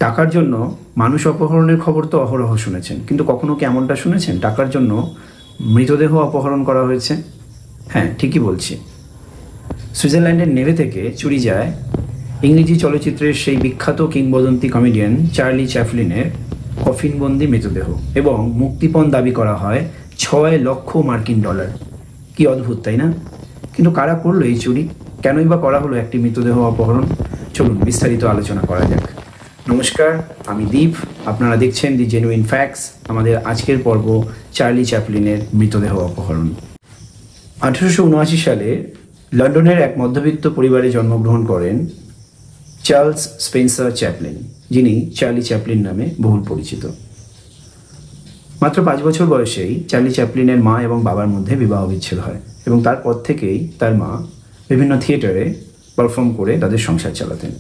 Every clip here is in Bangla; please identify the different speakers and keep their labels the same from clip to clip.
Speaker 1: টাকার জন্য মানুষ অপহরণের খবর তো অহরহ শুনেছেন, কিন্তু কখনো কি এমনটা শুনেছেন টাকার জন্য মৃতদেহ অপহরণ করা হয়েছে? হ্যাঁ, ঠিকই বলছি। সুইজারল্যান্ডের নেভে থেকে চুরি যায় ইংরেজি চলচ্চিত্রের সেই বিখ্যাত কিংবদন্তি কমেডিয়ান চার্লি চ্যাপলিনের কফিনবন্দি মৃতদেহ, এবং মুক্তিপণ দাবি করা হয় $6,00,000। কি অদ্ভুত, তাই না? কিন্তু কারা করলো এই চুরি? কেনই বা করা হলো একটি মৃতদেহ অপহরণ? চলুন বিস্তারিত আলোচনা করা যাক। নমস্কার, আমি দীপ। আপনারা দেখছেন দি জেনুইন ফ্যাক্টস। আমাদের আজকের পর্ব চার্লি চ্যাপলিনের মৃতদেহ অপহরণ। 1879 সালে লন্ডনের এক মধ্যবিত্ত পরিবারে জন্মগ্রহণ করেন চার্লস স্পেন্সার চ্যাপলিন, যিনি চার্লি চ্যাপলিন নামে বহুল পরিচিত। মাত্র 5 বছর বয়সেই চার্লি চ্যাপলিনের মা এবং বাবার মধ্যে বিবাহ বিচ্ছেদ হয়, এবং তারপর থেকেই তার মা বিভিন্ন থিয়েটারে পারফর্ম করে তাদের সংসার চালাতেন।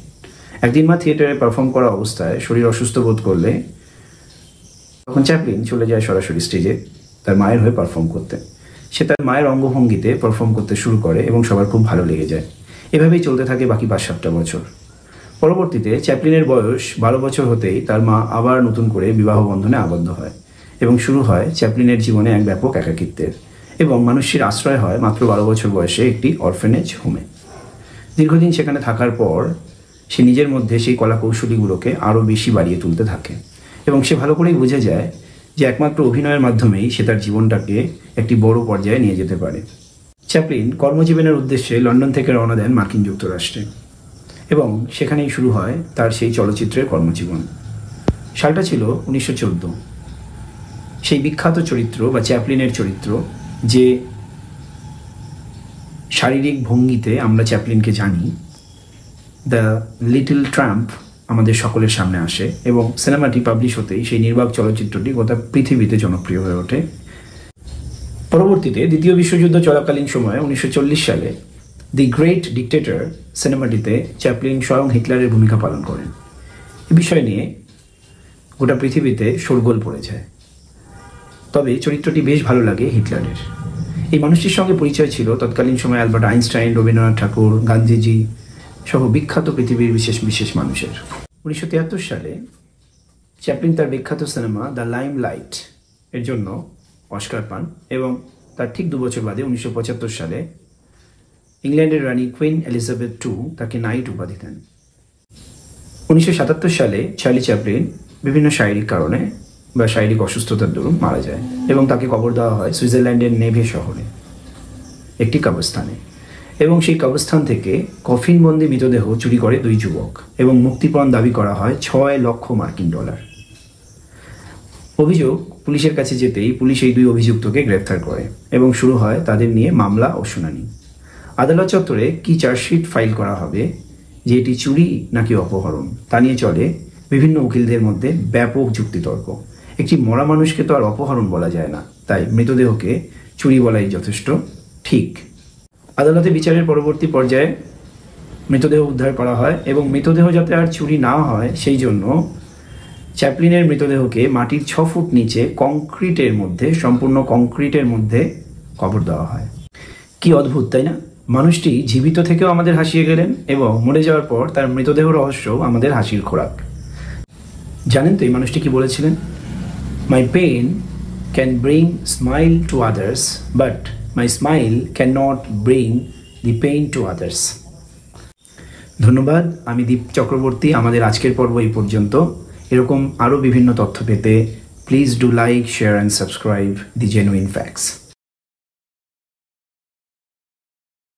Speaker 1: একদিন মা থিয়েটারে পারফর্ম করা অবস্থায় শরীর অসুস্থ বোধ করলে তখন চ্যাপলিন চলে যায় সরাসরি স্টেজে তার মায়ের হয়ে পারফর্ম করতে। সে তার মায়ের অঙ্গভঙ্গিতে পারফর্ম করতে শুরু করে এবং সবার খুব ভালো লেগে যায়। এভাবেই চলতে থাকে বাকি 5-7টা বছর। পরবর্তীতে চ্যাপলিনের বয়স 12 বছর হতেই তার মা আবার নতুন করে বিবাহ বন্ধনে আবদ্ধ হয়, এবং শুরু হয় চ্যাপলিনের জীবনে এক ব্যাপক একাকিত্বের, এবং মানুষের আশ্রয় হয় মাত্র 12 বছর বয়সে একটি অরফেনেজ হোমে। দীর্ঘদিন সেখানে থাকার পর সে নিজের মধ্যে সেই কলাকৌশলীগুলোকে আরও বেশি বাড়িয়ে তুলতে থাকে, এবং সে ভালো করেই বুঝে যায় যে একমাত্র অভিনয়ের মাধ্যমেই সে তার জীবনটাকে একটি বড় পর্যায়ে নিয়ে যেতে পারে। চ্যাপলিন কর্মজীবনের উদ্দেশ্যে লন্ডন থেকে রওনা দেন মার্কিন যুক্তরাষ্ট্রে, এবং সেখানেই শুরু হয় তার সেই চলচ্চিত্রের কর্মজীবন। সালটা ছিল 1914। সেই বিখ্যাত চরিত্র বা চ্যাপলিনের চরিত্র, যে শারীরিক ভঙ্গিতে আমরা চ্যাপলিনকে জানি, দ্য লিটল ট্রাম্প, আমাদের সকলের সামনে আসে, এবং সিনেমাটি পাবলিশ হতেই সেই নির্বাক চলচ্চিত্রটি গোটা পৃথিবীতে জনপ্রিয় হয়ে ওঠে। পরবর্তীতে দ্বিতীয় বিশ্বযুদ্ধ চলাকালীন সময়ে 1940 সালে দি গ্রেট ডিক্টেটর সিনেমাটিতে চ্যাপলিন স্বয়ং হিটলারের ভূমিকা পালন করেন। এ বিষয় নিয়ে গোটা পৃথিবীতে শোরগোল পড়ে যায়। তবে চরিত্রটি বেশ ভালো লাগে হিটলারের। এই মানুষটির সঙ্গে পরিচয় ছিল তৎকালীন সময়ে অ্যালবার্ট আইনস্টাইন, রবীন্দ্রনাথ ঠাকুর, গান্ধীজি সহ বিখ্যাত পৃথিবীর বিশেষ বিশেষ মানুষের। 1973 সালে চ্যাপলিন তার বিখ্যাত সিনেমা দ্য লাইমলাইট এর জন্য অস্কার পান, এবং তার ঠিক 2 বছর বাদে 1975 সালে ইংল্যান্ডের রানী কুইন এলিজাবেথ II তাকে নাইট উপাধি দেন। 1977 সালে চার্লি চ্যাপলিন বিভিন্ন শারীরিক কারণে বা শারীরিক অসুস্থতার দরুন মারা যায়, এবং তাকে কবর দেওয়া হয় সুইজারল্যান্ডের নেভে শহরে একটি কবরস্থানে। এবং সেই কবরস্থান থেকে কফিনবন্দি মৃতদেহ চুরি করে 2 যুবক, এবং মুক্তিপণ দাবি করা হয় $6,00,000। অভিযোগ পুলিশের কাছে যেতেই পুলিশ এই 2 অভিযুক্তকে গ্রেফতার করে, এবং শুরু হয় তাদের নিয়ে মামলা ও শুনানি। আদালত চত্বরে কি চার্জশিট ফাইল করা হবে, যে এটি চুরি নাকি অপহরণ, তা নিয়ে চলে বিভিন্ন উকিলদের মধ্যে ব্যাপক যুক্তিতর্ক। একটি মরা মানুষকে তো আর অপহরণ বলা যায় না, তাই মৃতদেহকে চুরি বলাই যথেষ্ট ঠিক। আদালতে বিচারের পরবর্তী পর্যায়ে মৃতদেহ উদ্ধার করা হয়, এবং মৃতদেহ যাতে আর চুরি না হয় সেই জন্য চ্যাপলিনের মৃতদেহকে মাটির 6 ফুট নিচে কংক্রিটের মধ্যে, সম্পূর্ণ কংক্রিটের মধ্যে কবর দেওয়া হয়। কি অদ্ভুত, তাই না? মানুষটি জীবিত থেকেও আমাদের হাসিয়ে গেলেন, এবং মরে যাওয়ার পর তার মৃতদেহ রহস্যও আমাদের হাসির খোরাক। জানেন তো এই মানুষটি কি বলেছিলেন? My pain can bring smile to others, but my smile cannot bring the pain to others. ধন্যবাদ। আমি দীপ চক্রবর্তী। আমাদের আজকের পর্ব এই পর্যন্ত। এরকম আরও বিভিন্ন তথ্য পেতে please do like, share and subscribe the genuine facts.